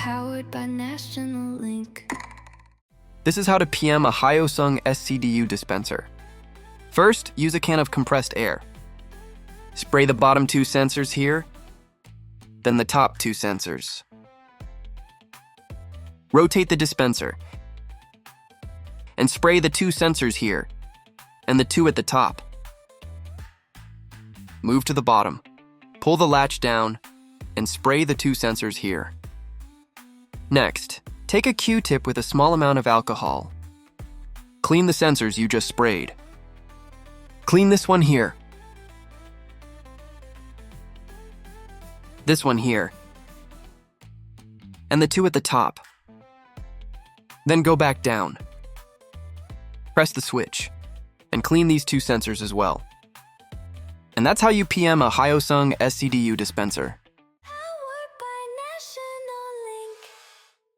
Powered by NationalLink. This is how to PM a Hyosung SCDU dispenser. First, use a can of compressed air. Spray the bottom two sensors here, then the top two sensors. Rotate the dispenser and spray the two sensors here and the two at the top. Move to the bottom, pull the latch down, and spray the two sensors here. Next, take a Q-tip with a small amount of alcohol. Clean the sensors you just sprayed. Clean this one here. This one here. And the two at the top. Then go back down. Press the switch and clean these two sensors as well. And that's how you PM a Hyosung SCDU dispenser.